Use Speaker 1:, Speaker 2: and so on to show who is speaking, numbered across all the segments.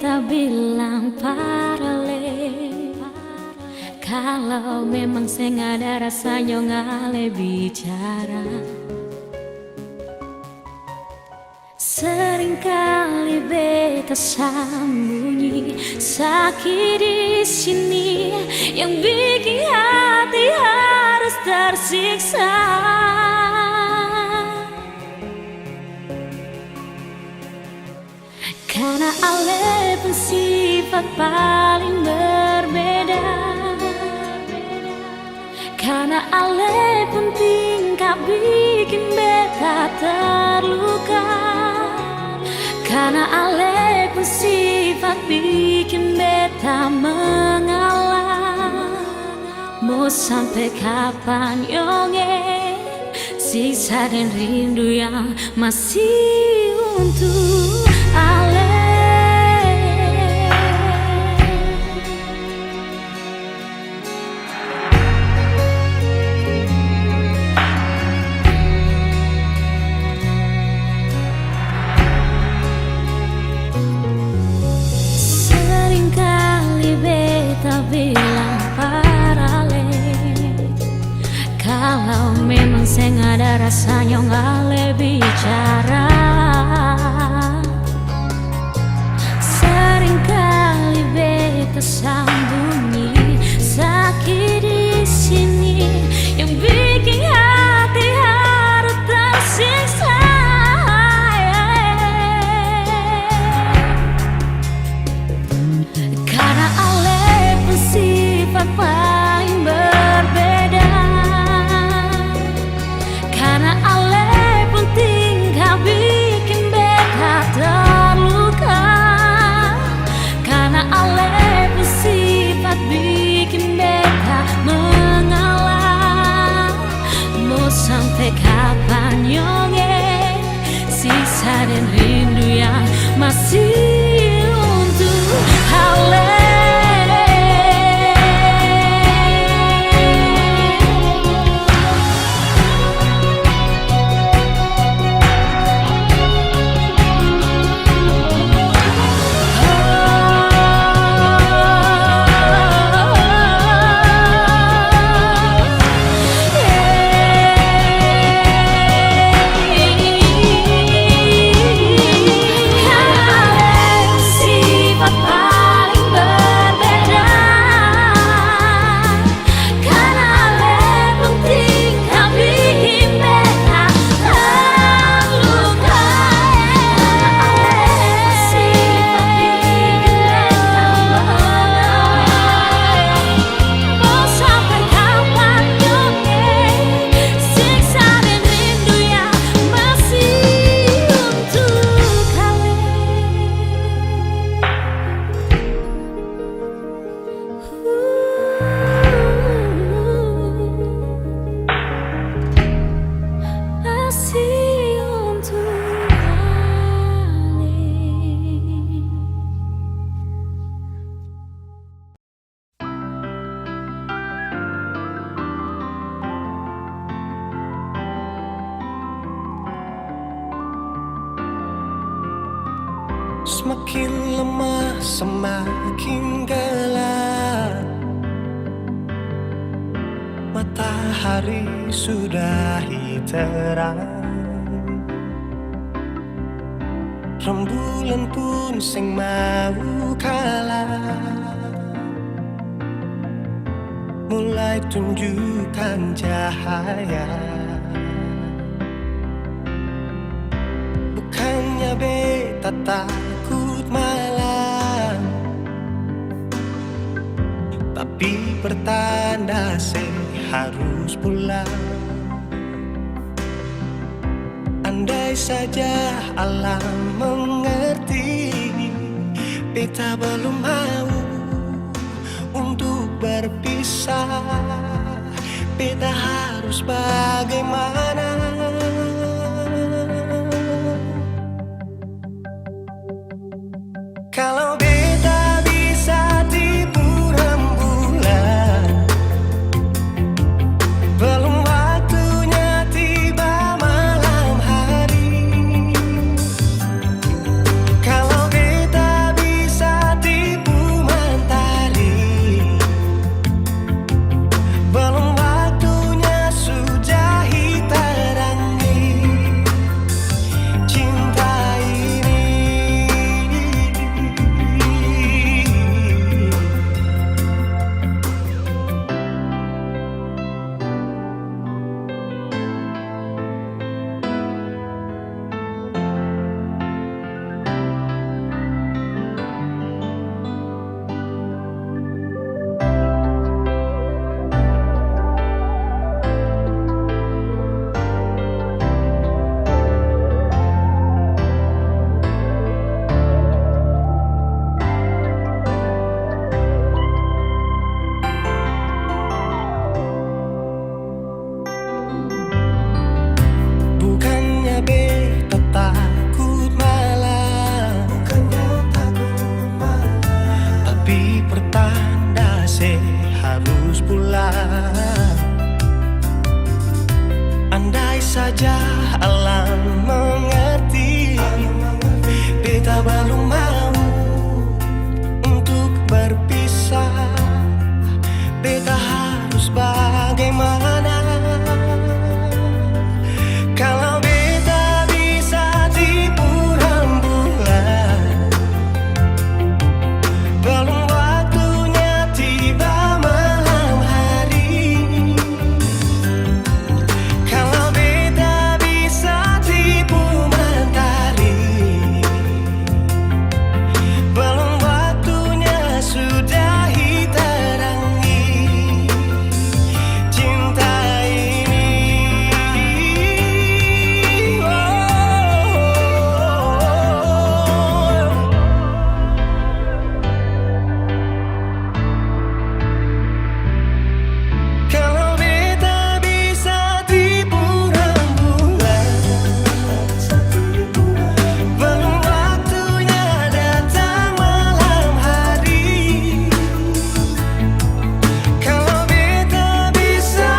Speaker 1: beta bilang paralel. Kalau memang saya nggak ada rasanya ngale bicara. Seringkali beta sembunyi sakit di sini yang bikin hati harus tersiksa. Karena ale pun sifat paling berbeda. Karena ale pun tingkah bikin beta terluka. Karena ale pun sifat bikin beta mengalah. Mau sampai kapan yonge siksa dan rindu yang masih untuk ale. Seringkali beta bilang paralel. Kalau memang saya nggak ada rasanya ngale bicara. Seringkali beta sembunyi sakit di sini yang bikin hati harus tersiksa. Karena ale pun sifat paling berbeda. Karena ale pun tingkah bikin beta terluka. Karena ale pun sifat bikin beta mengalah. Mau sampai kapan yonge siksa dan rindu yang masih untuk ale.
Speaker 2: Semakin lemah, semakin gelap. Matahari sudah terang. Rembulan pun sing mau kalah. Mulai tunjukkan cahaya. Bukannya beta takut malam, tapi pertanda saya harus pulang. Andai saja alam mengerti, beta belum mau untuk berpisah. Beta harus bagaimana? Kalau beta bisa tipu rembulan, belum waktunya tiba malam hari. Kalau beta bisa saja alam mengerti. Beta belum mau untuk berpisah. Beta harus bagaimana? Kalau beta bisa tipu rembulan, belum waktunya tiba malam hari. Kalau beta bisa tipu mentari, belum waktunya sudahi terangi cinta ini. Kalau beta bisa tipu rembulan, belum waktunya datang malam hari. Kalau beta bisa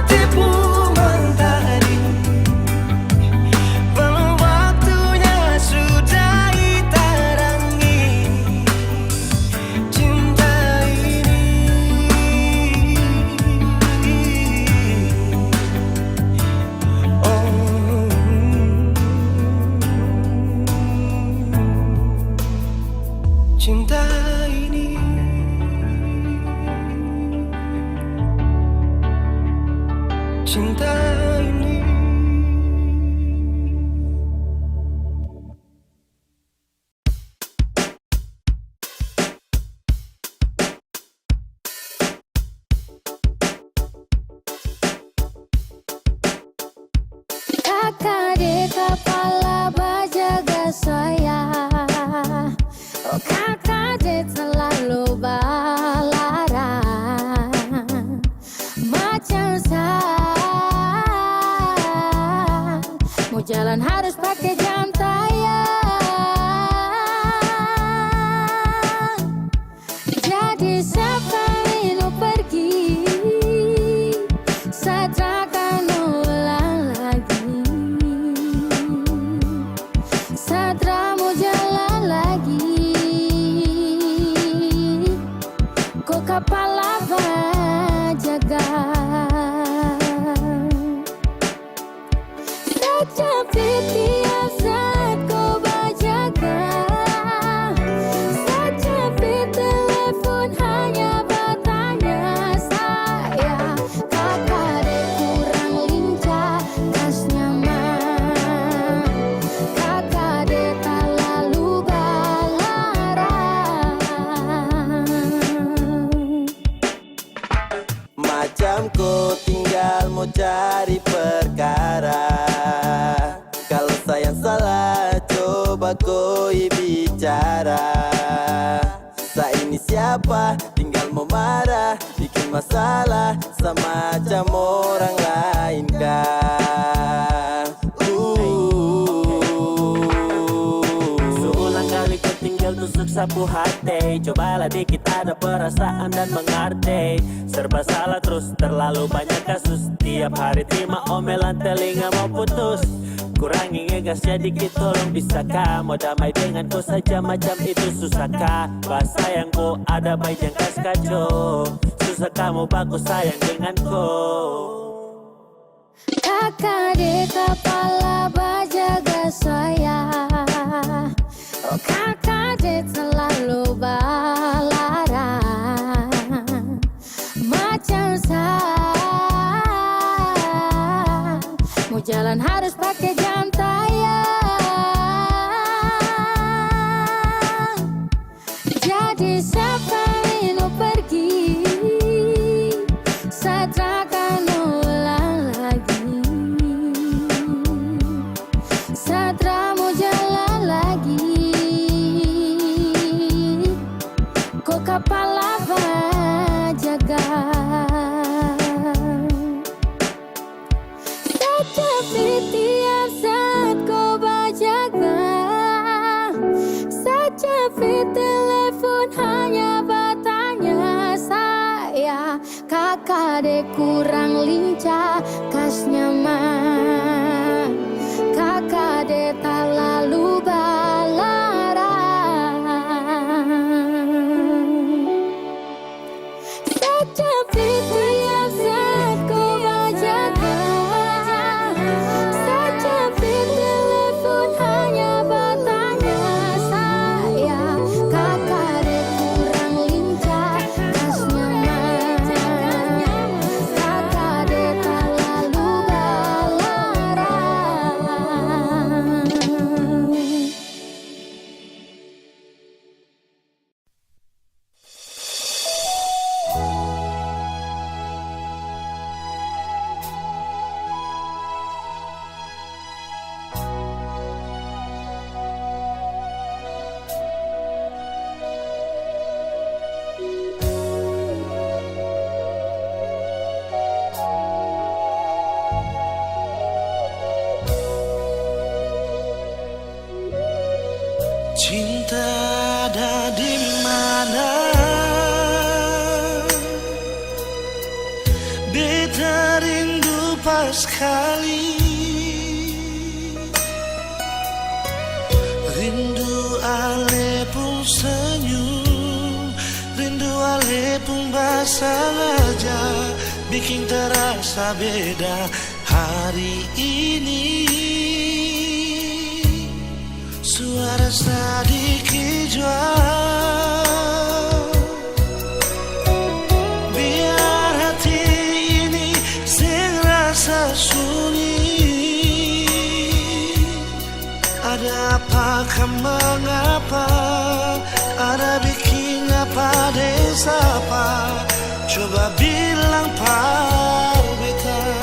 Speaker 2: tipu mentari, belum waktunya sudahi terangi cinta ini. Cinta ini, cinta ini.
Speaker 1: Kakak di kepala bajaga saya, oh kakak di selalu balarang macam saya. Mau jalan harus pakai jam tayang. Jadi sebelum pergi, saya takkan ulang lagi. Satra mau jalan lagi, kok kepala bajaga. Tapi tiap saat kau bajaga, tapi telepon hanya bertanya saya. Kakak dek kurang lincah, kas nyaman. Kakak dek tak lalu balarang.
Speaker 3: Macam kau tinggal mau cari perkara. Kalau sayang salah coba kau bicara. Saya ini siapa tinggal mau marah, bikin masalah semacam orang lain kah? Seulang kali kau tinggal tusuk sapu hati. Cobalah dikit ada perasaan dan mengerti. Serba salah terus terlalu banyak kasus. Tiap hari terima omelan telinga mau putus. Kurangi ngegasnya dikit tolong bisakah? Mau damai denganku saja macam itu susahkah? Bahasa yang ku ada baik yang kas kacau. Susah kamu baku sayang denganku.
Speaker 1: Kakak di kepala bajaga saya, oh kakak di selalu balarang macam saya. Mau jalan harus pakai jam tayang. Jadi sebelum pergi, saya takkan ulang lagi. Satra mau jalan lagi, kok kepala bajaga. Tapi tiap saat kau bajaga, tapi telepon hanya bertanya saya. Kakak dek kurang lincah, kas nyaman.
Speaker 2: Cinta ada di mana? Beta rindu pas kali, rindu ale pun senyum, rindu ale pun bahasa aja, bikin terasa beda hari ini. Suara sedikit jual, biar hati ini serasa sunyi. Ada apakah mengapa, ada bikin apa desa apa, coba bilang par beta.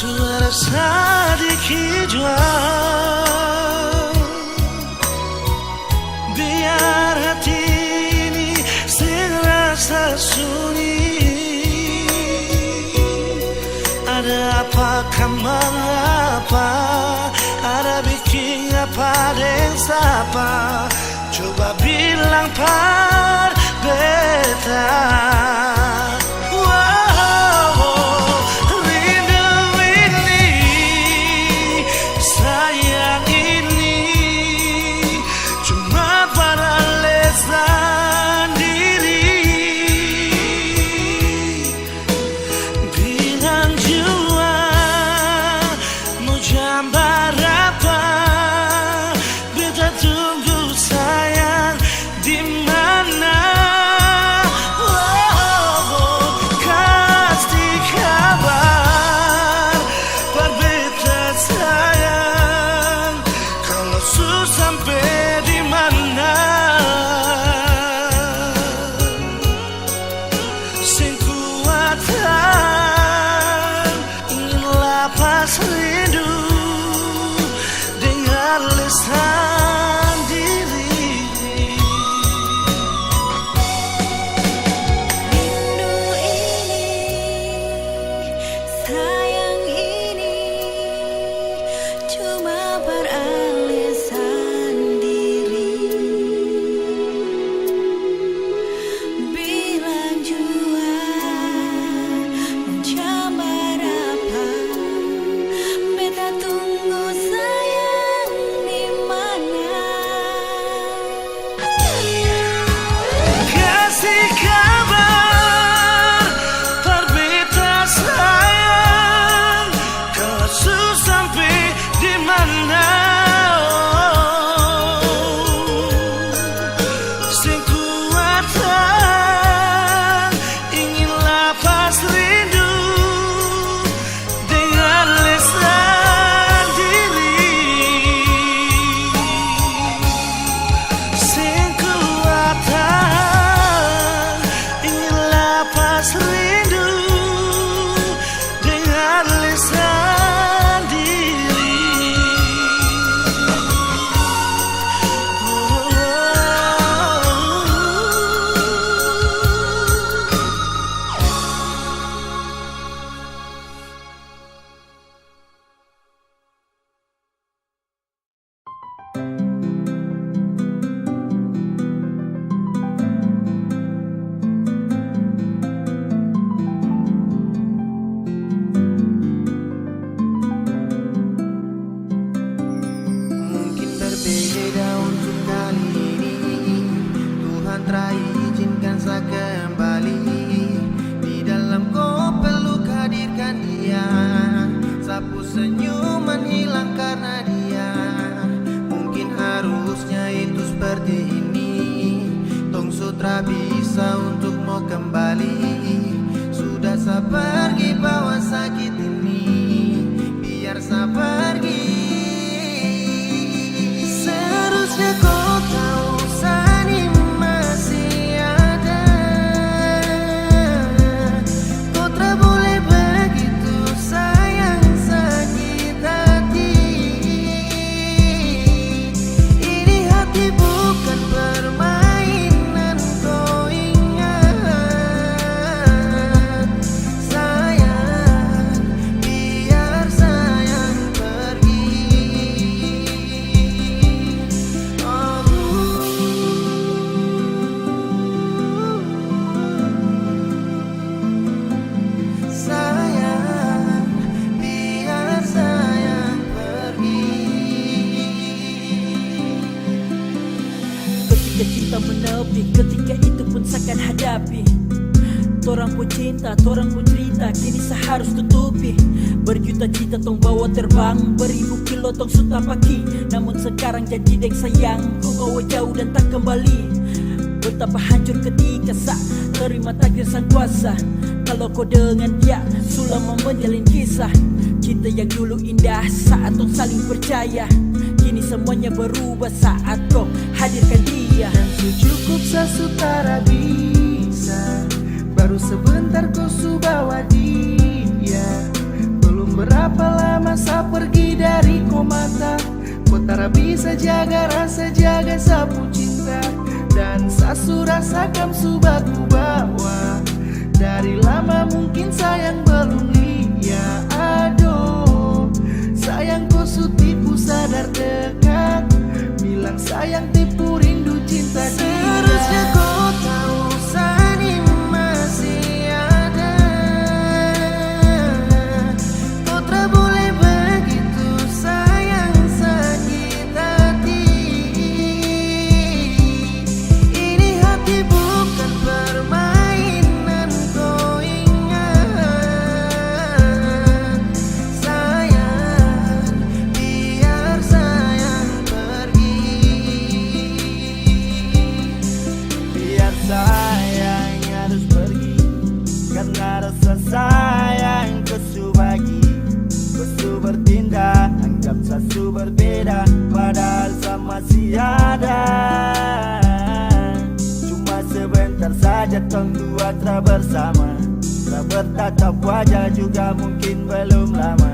Speaker 2: Suara sedikit jual, biar hati ini serasa sunyi. Ada apakah mengapa, ada bikin apa dan siapa, coba bilang par beta. Gambar apa beta tunggu
Speaker 4: Sutra izinkan saya kembali. Di dalam kau peluk hadirkan dia. Sapu senyuman hilang karena dia. Mungkin harusnya itu seperti ini. Tong Sutra bisa untuk mau kembali. Sudah saya pergi bawa sakit ini. Biar saya pergi. Seharusnya kau tahu Sani masih ada. Kau tak boleh begitu sayang sakit hati. Ini hati bukan permainan, kau ingat. Sayang, biar sayang pergi. Sayang, biar sayang pergi.
Speaker 5: Ketika cinta menepi, ketika itu pun seakan hadapi. Torang pun cinta, torang pun cerita, kini seharus tutupi. Berjuta cita tong bawa terbang, beribu kilo tong suta pagi. Namun sekarang jadi deng sayang, ku bawa jauh dan tak kembali. Betapa hancur ketika sak terima takdir sang kuasa. Kalau kau dengan dia, selama menjalin kisah cinta yang dulu indah saat tong saling percaya. Kini semuanya berubah saat kau hadirkan dia.
Speaker 4: Cukup sesutara bisa. Baru sebentar kau bawa dia. Belum berapa lama saya pergi dari kau mata. Kau tak bisa jaga rasa, jaga sapu cinta. Dan sasu rasakan subah ku bawa. Dari lama mungkin sayang belum lihat. Aduh, sayang kau tipu sadar dekat. Bilang sayang tipu rindu cinta dia. Seharusnya kau tahu Sani masih ada. Kau tak boleh begitu sayang sakit hati. Ini hati bukan permainan, kau ingat. Sayang, biar sayang pergi.
Speaker 2: Biar sayang harus pergi. Karena rasa sayang kesu bagi. Kesu bertindak, anggap sasu berbeda. Padahal sama masih ada. Cuma sebentar saja tong dua tak bersama. Tak bertatap wajah juga mungkin belum lama.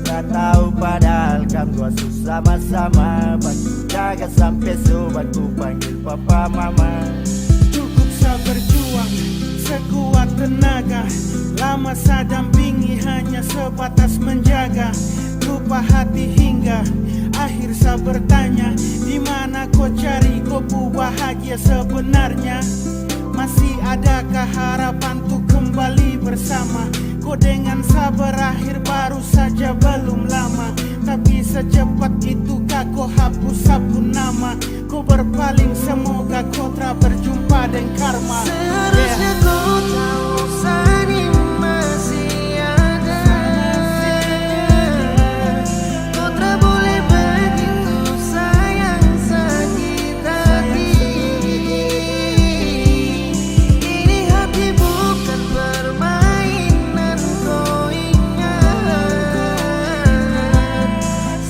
Speaker 2: Tak tahu padahal kan dua sama-sama. Bantu jaga sampai sobat ku panggil papa mama.
Speaker 6: Cukup saya berjuang sekuat tenaga. Lama saya dampingi hanya sebatas menjaga. Lupa hati hingga akhir saya bertanya, di mana kau cari kau bahagia sebenarnya? Masih adakah harapan untuk kembali bersama? Kau dengan saya berakhir baru saja belum lama. Tapi secepat itukah kau hapus sapu nama? Kau berpaling semoga kau tak berjumpa dengan karma.
Speaker 4: Seharusnya kau tahu Sani masih ada. Kau tak boleh begitu sayang sakit hati. Ini hati bukan permainan, kau ingat.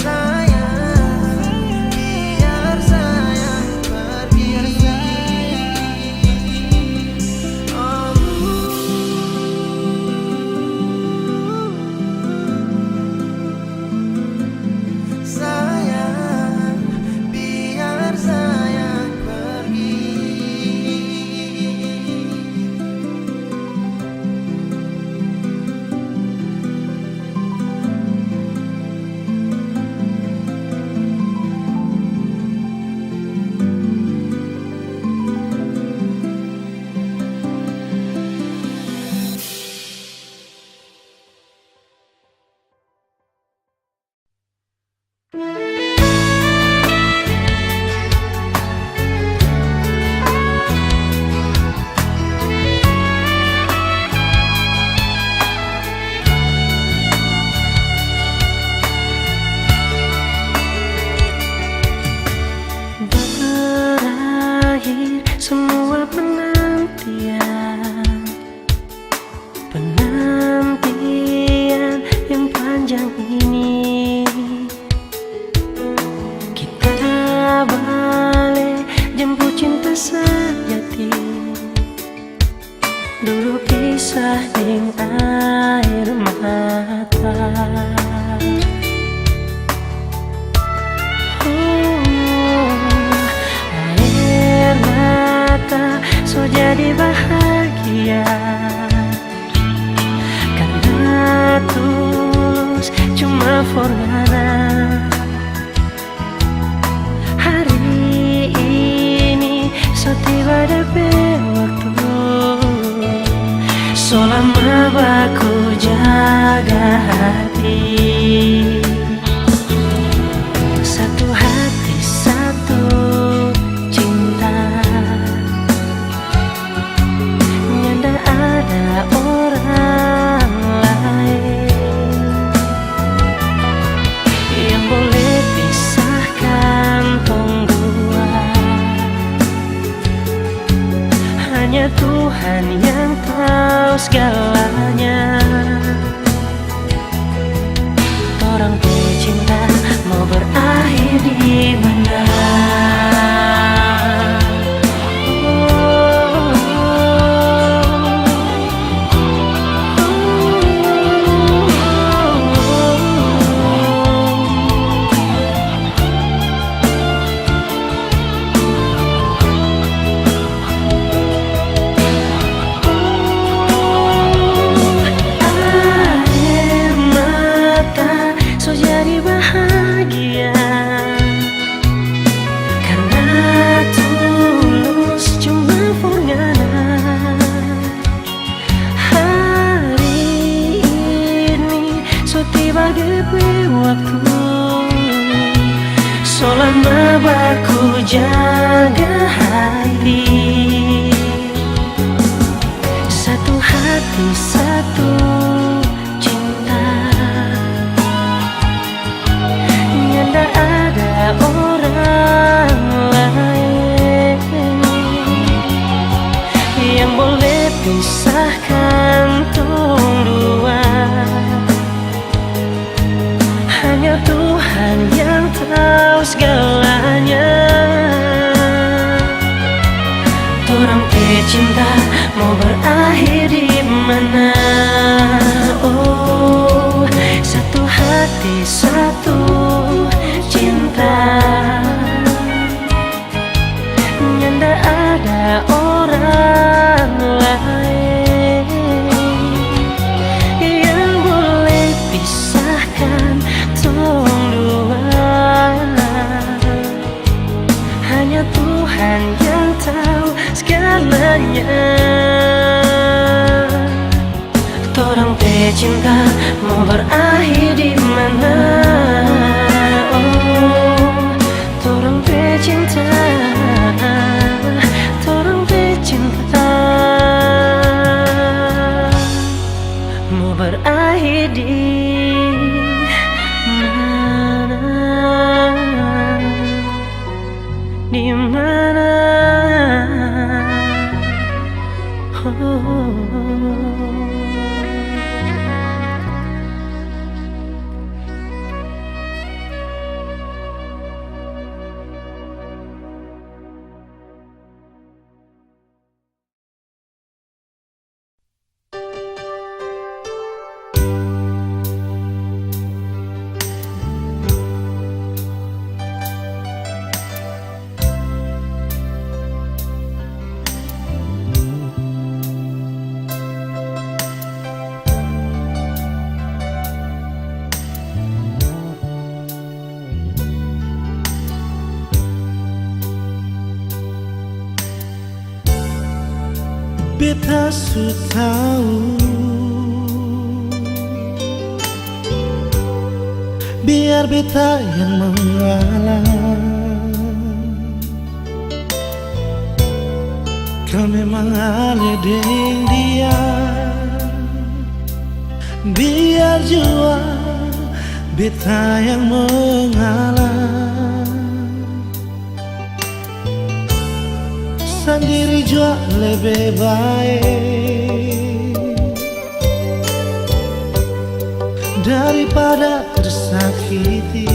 Speaker 4: Sayang, biar sayang pergi. Oh,
Speaker 7: semua penantian, penantian yang panjang ini. Kita balik jemput cinta sejati. Dulu pisah ning air mata. Air mata so jadi bahagia karena tulus cuma forgana. Hari ini so tiba DP waktu, so lama baku jaga hati. Satu hati satu cinta, nyanda ada orang lain yang boleh pisahkan tong dua. Hanya Tuhan yang tahu segalanya. Torang cinta mau berakhir di mana? Air mata so jadi bahagia karena tulus cuma forgana. Hari ini so tiba DP waktu, so lama baku jaga hati. Satu hati satu cinta, nyanda ada orang lain yang boleh pisahkan tong dua. Hanya Tuhan yang tahu segalanya. Torang cinta mau berakhir di mana? Oh, satu hati satu cinta, nyanda ada orang lain yang boleh pisahkan tong dua. Hanya Tuhan yang tahu segalanya. Torang cinta mau berakhir di mana? Oh, torang cinta, torang cinta mau berakhir di mana? Di mana? Oh.
Speaker 6: Beta su tahu, biar beta yang mengalah. Kau memang ale deng dia, biar jua beta yang mengalah.
Speaker 8: sendiri jua lebih baik daripada tersakiti.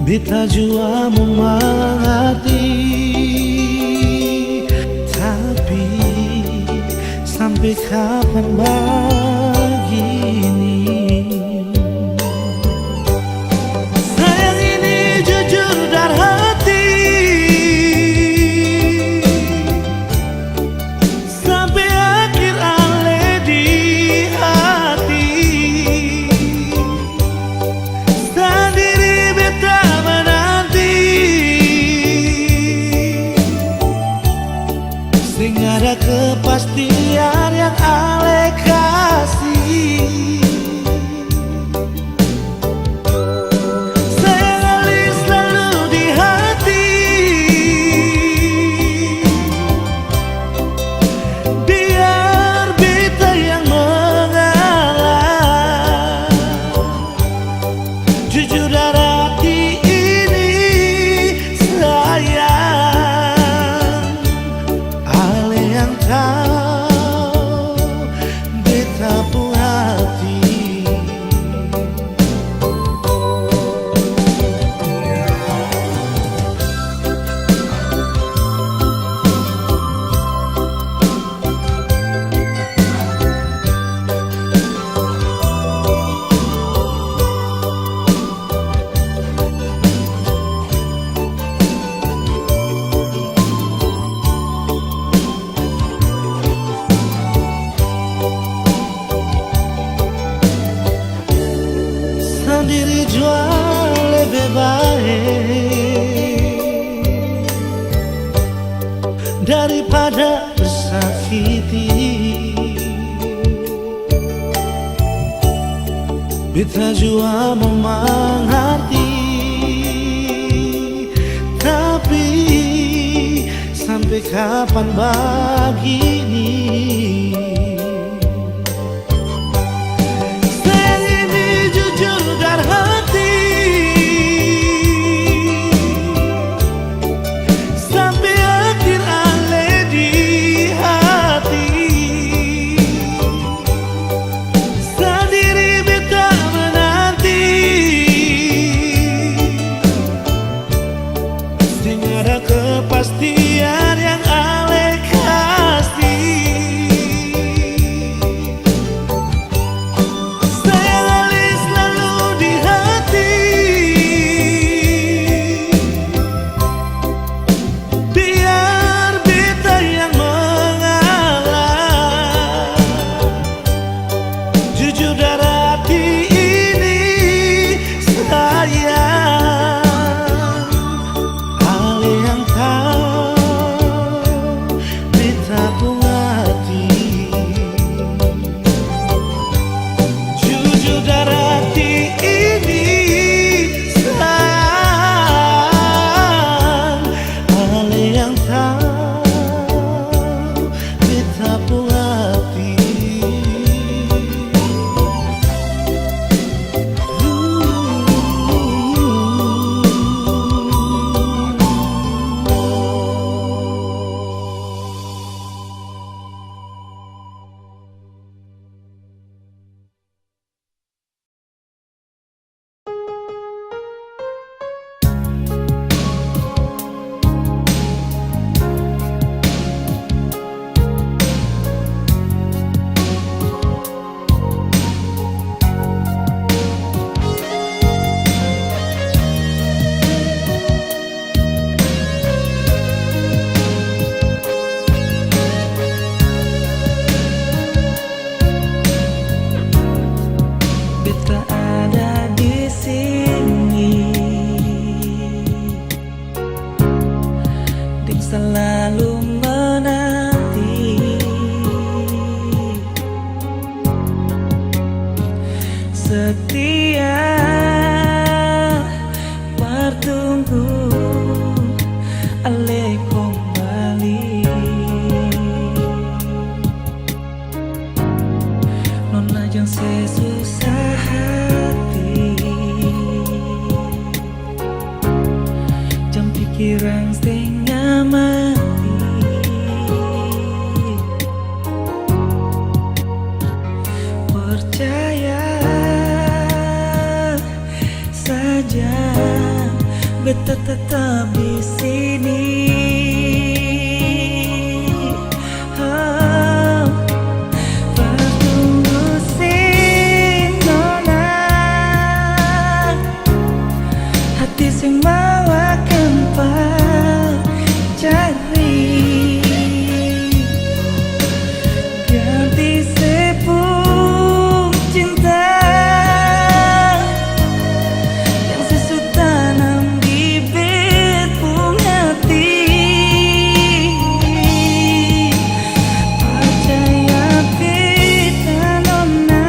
Speaker 8: Beta jua mengerti, tapi sampai kapan begini? Sayang ini jujur dari hati, sampai akhir ale di hati. Sendiri beta menanti, sing ada kepastian yang ale kasih. Sayang ale selalu di hati, biar beta yang mengalah. Jujur dari hati ini sayang, ale yang tahu beta pun hati. Sendiri jua lebih baik daripada tersakiti. Beta jua mengerti, tapi sampai kapan begini? Sayang ini jujur dari hati, sampai akhir ale di hati. Sendiri beta menanti, sing ada kepastian yang ale kasih. Sayang ale selalu di hati, biar beta yang mengalah. Jujur dari hati ini sayang, ale yang tahu beta pun hati. Jujur dari hati ini sayang, ale yang tahu beta pun hati. Beta ada di sini, ding selalu menanti. Setia bertunggu ale kembali. Nona yang sesusah hati,
Speaker 4: pikiran setengah mati. Percaya saja, beta tetap di sini. Oh, bertunggu sinona, hati sing mawakan pacari. Ganti sepung cinta yang sesu tanam di bibit pung hati. Percaya beta nona,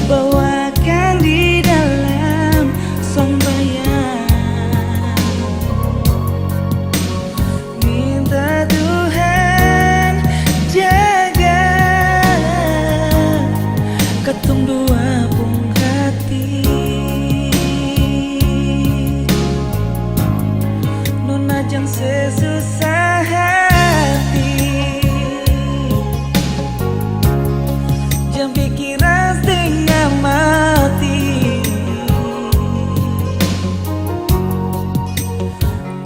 Speaker 4: bawakan di dalam sembahyang. Minta Tuhan jaga ketung dua pung hati. Nona jangan sesusah hati, jangan pikiran setengah mati.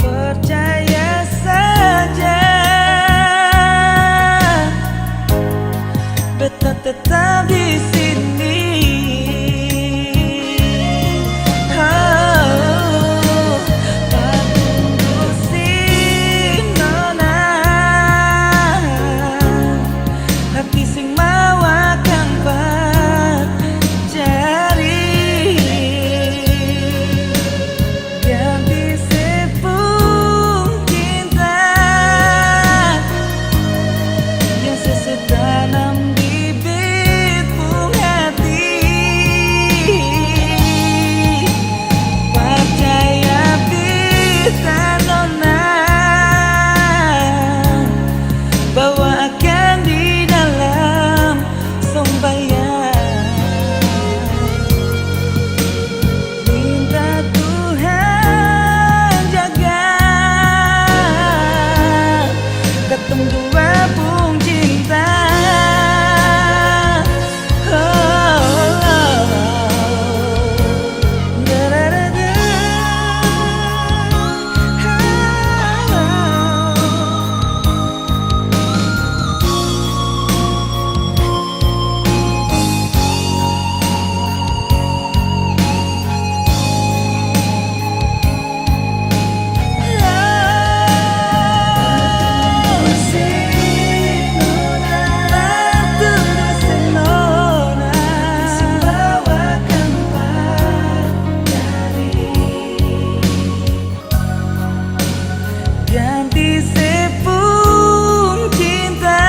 Speaker 4: Percaya saja, beta tetap di sini. Oh, bertunggu sinona, hati sing mawakan pacari. Ganti sepung cinta yang sesu tanam di bibit pung hati. Percaya beta nona, bawakan di dalam sembahyang. Minta Tuhan jaga ketung dua pung cinta. Ganti sepung cinta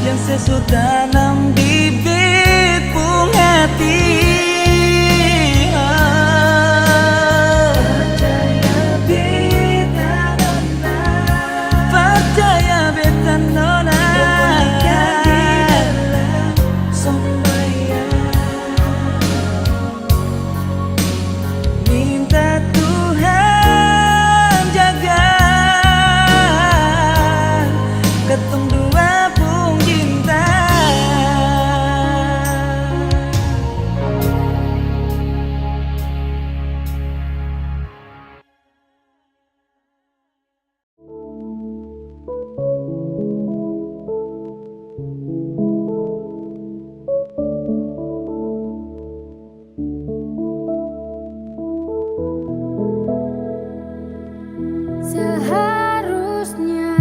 Speaker 4: yang sesu tanam di bibit pung hati. Percaya beta nona, percaya beta nona, bawakan di dalam sembahyang. Minta Tuhan jaga ketung dua pung cinta.
Speaker 1: Seharusnya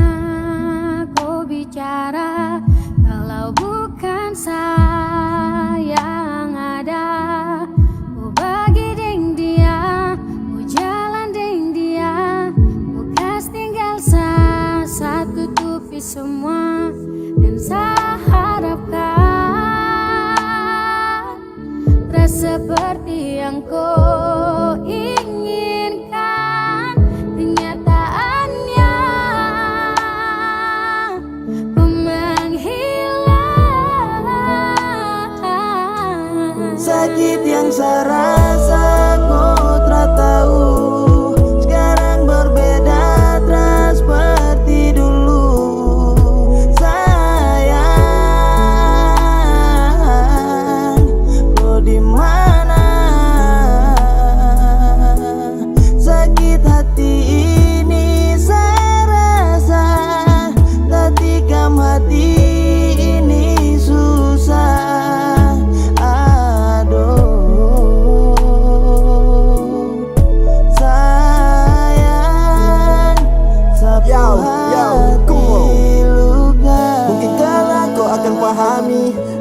Speaker 1: kau bicara, kalau bukan saya yang ada. Kau bagi deng dia, kau jalan deng dia, kau kas tinggal saya tutupi semua. Dan saya harapkan rasa seperti yang kau inginkan, kenyataannya kau menghilang.
Speaker 4: Sakit yang saya rasa kau tak tahu. Sekarang berbeda tak seperti dulu. Sayang, kau di mana? Sakit hati ini saya rasa, tak tikam hati ini susah.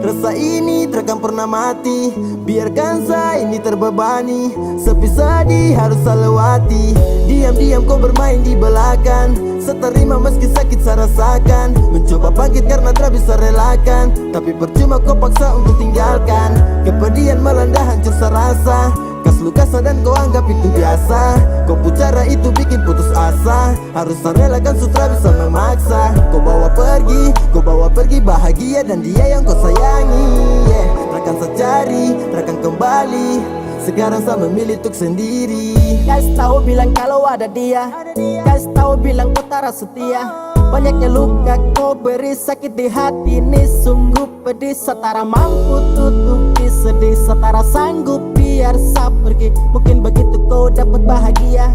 Speaker 4: Rasa ini takkan pernah mati. Biarkan saya ini terbebani. Sepi sedih harus saya lewati. Diam-diam kau bermain di belakang. Seterima meski sakit saya rasakan. Mencoba bangkit karena tak bisa relakan. Tapi percuma kau paksa untuk tinggalkan. Kepedihan melanda hancur saya rasa. Kas luka dan kau anggap itu biasa. Kau cara itu bikin putus asa. Harus saya relakan sutra bisa memaksa. Kau bawa pergi bahagia dan dia yang kau sayangi, yeah. Takkan saya cari, takkan kembali. Sekarang saya memilih untuk sendiri. Kasih tahu bilang kalau ada dia. Kasih tahu bilang kau tak setia. Banyaknya luka kau beri, sakit di hati ini sungguh pedih. Setara mampu tutupi sedih, setara sanggup biar saya pergi. Mungkin begitu kau dapat bahagia.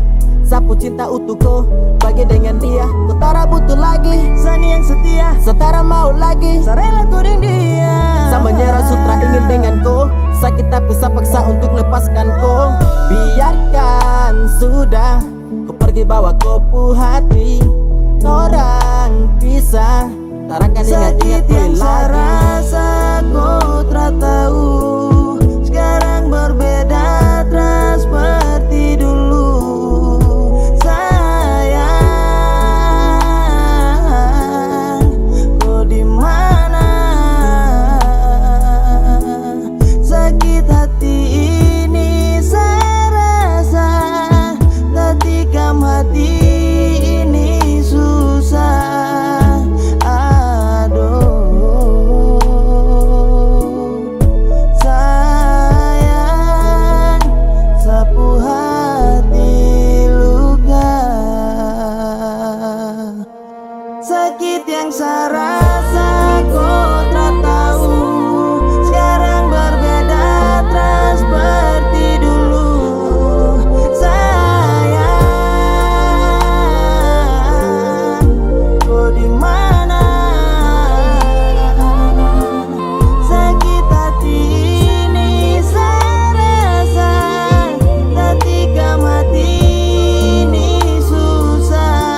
Speaker 4: Sapu cinta utuh kau bagi dengan dia. Kau tak butuh lagi Sani yang setia. Setara mau lagi saya rela tuding dia. Saya menyerah sutra ingin dengan kau. Sakit tapi saya paksa untuk lepaskan kau. Biarkan sudah kau pergi bawa kopu hati. Orang pisah tak akan ingat-ingat kau lagi. Rasa kau tak tahu. Sekarang berbeda tak seperti dulu. Sakit yang saya rasa kau tak tahu. Sekarang berbeda tak seperti dulu. Sayang, kau di mana? Sakit hati ini saya rasa, tak tikam hati ini susah.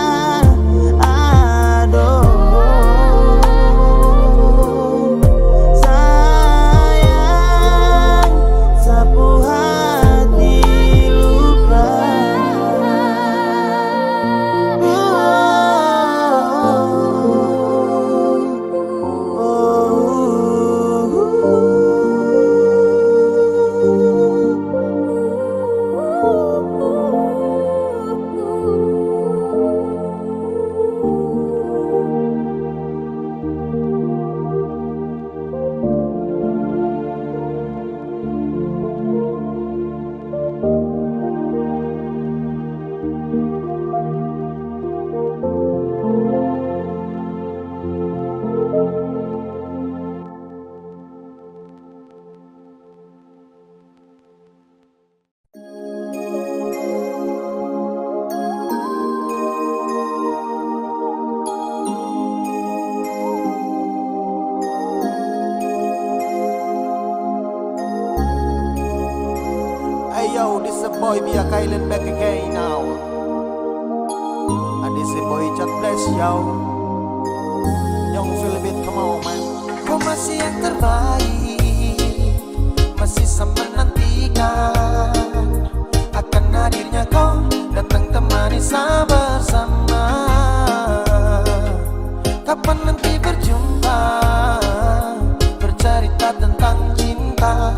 Speaker 2: Yo, this a boy Bia Kylan back again now. And this a boy Chat Bless, yo. Young Philip, come on man.
Speaker 4: Kau masih yang terbaik, masih sama menantikan akan hadirnya kau datang temani saya bersama. Kapan nanti berjumpa, bercerita tentang cinta.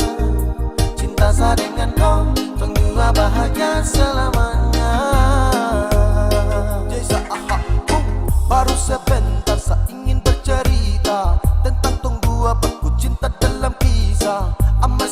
Speaker 4: Cinta saya dengan kau bahagia selamanya.
Speaker 2: Jasa baru sebentar saya ingin bercerita tentang tong dua baku cinta dalam kisah. I'm a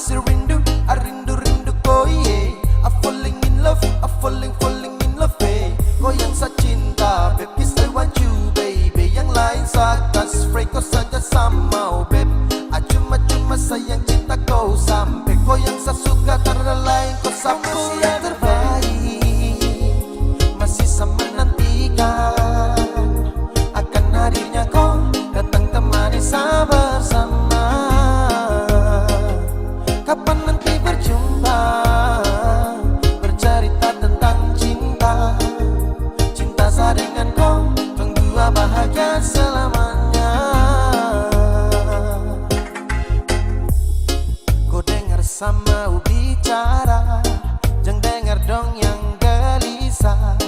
Speaker 9: yang saya suka karena lain kau sapu yang terbaik. Masih sama menantikan akan hadirnya kau datang temani saya bersama. Kapan nanti berjumpa, bercerita tentang cinta. Cinta saya dengan kau, tong dua bahagia selamanya. Kau dengar sama bicara, jangan dengar dong yang gelisah.